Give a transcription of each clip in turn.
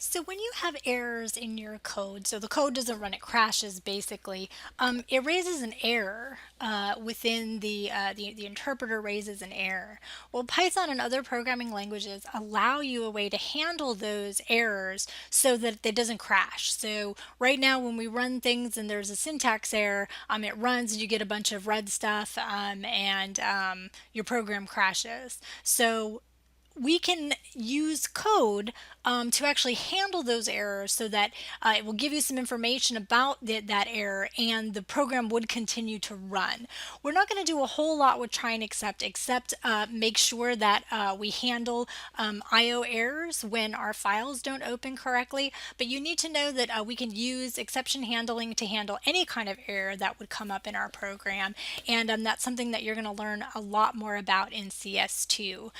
So when you have errors in your code, so the code doesn't run, it crashes basically, it raises an error within the interpreter raises an error. Well, Python and other programming languages allow you a way to handle those errors so that it doesn't crash. So right now when we run things and there's a syntax error, it runs and you get a bunch of red stuff and your program crashes. So we can use code to actually handle those errors so that it will give you some information about that error and the program would continue to run. We're not going to do a whole lot with try and accept except make sure that we handle IO errors when our files don't open correctly, but you need to know that we can use exception handling to handle any kind of error that would come up in our program, and that's something that you're going to learn a lot more about in CS2.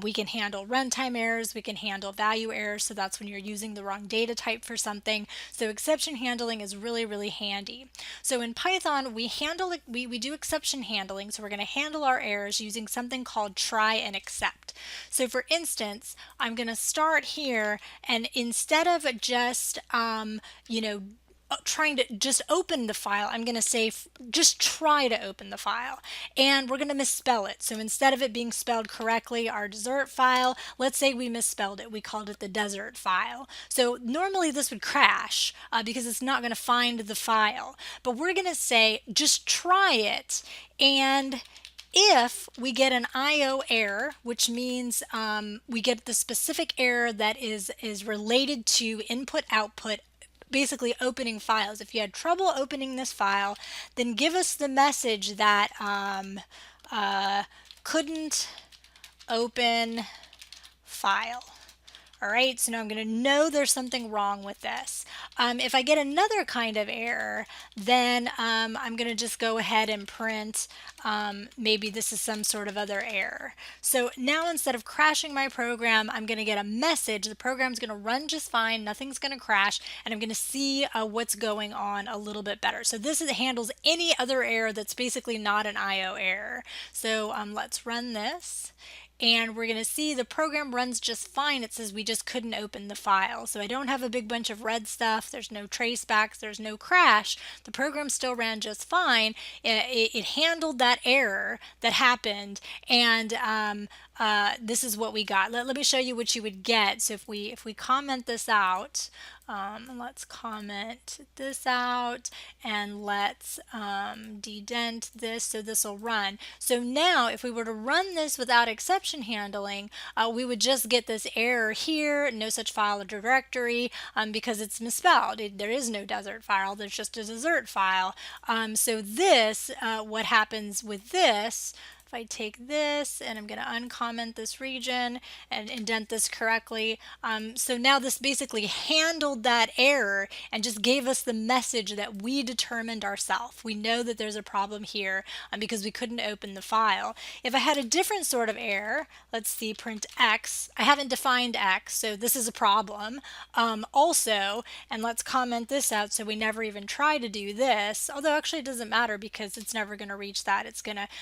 We can handle runtime errors, we can handle value errors, so that's when you're using the wrong data type for something. So exception handling is really, really handy. So in Python, we do exception handling, so we're going to handle our errors using something called try and accept. So for instance, I'm going to start here, and instead of just trying to just open the file, I'm going to say just try to open the file, and we're going to misspell it. So instead of it being spelled correctly, our desert file, let's say we misspelled it, we called it the desert file. So normally this would crash because it's not going to find the file, but we're going to say just try it, and if we get an IO error, which means we get the specific error that is related to input output, basically opening files. If you had trouble opening this file, then give us the message that couldn't open file. All right, so now I'm going to know there's something wrong with this. If I get another kind of error, then I'm going to just go ahead and print maybe this is some sort of other error. So now instead of crashing my program, I'm going to get a message. The program's going to run just fine, nothing's going to crash, and I'm going to see what's going on a little bit better. So this handles any other error that's basically not an IO error. So let's run this. And we're going to see the program runs just fine. It says we just couldn't open the file. So I don't have a big bunch of red stuff. There's no tracebacks. There's no crash. The program still ran just fine. It handled that error that happened, and this is what we got. Let me show you what you would get. So if we comment this out, let's comment this out, and let's dedent this so this will run. So now if we were to run this without exception handling, we would just get this error here, no such file or directory, because it's misspelled. There is no desert file, there's just a desert file. So this, what happens with this, if I take this and I'm going to uncomment this region and indent this correctly, so now this basically handled that error and just gave us the message that we determined ourselves. We know that there's a problem here because we couldn't open the file. If I had a different sort of error, let's see, print x. I haven't defined x, so this is a problem. Also, and let's comment this out so we never even try to do this, although actually it doesn't matter because it's never going to reach that.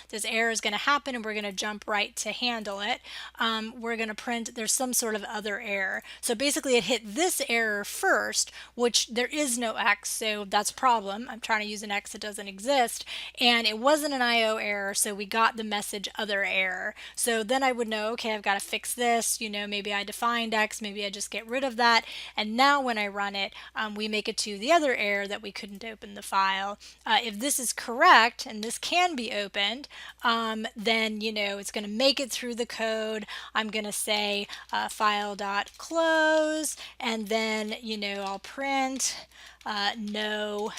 This error is going to happen and we're going to jump right to handle it. We're going to print there's some sort of other error. So basically it hit this error first, which there is no x, so that's a problem. I'm trying to use an x that doesn't exist, and it wasn't an IO error, so we got the message other error. So then I would know, okay, I've got to fix this, maybe I defined x, maybe I just get rid of that, and now when I run it, we make it to the other error that we couldn't open the file. If this is correct, and this can be opened, then it's going to make it through the code. I'm going to say file.close, and then I'll print no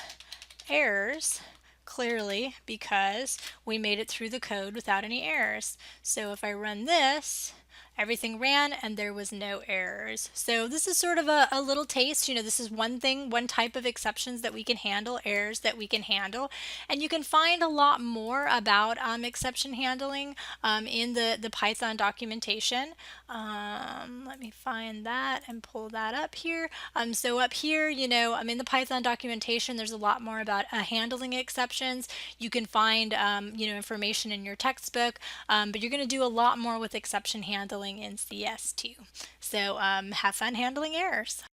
errors, clearly because we made it through the code without any errors. So if I run this, everything ran and there was no errors. So this is sort of a little taste. This is one type of exceptions that we can handle, errors that we can handle. And you can find a lot more about exception handling in the Python documentation. Let me find that and pull that up here. So up here, in the Python documentation, there's a lot more about handling exceptions. You can find, information in your textbook, but you're going to do a lot more with exception handling in CS2. So have fun handling errors.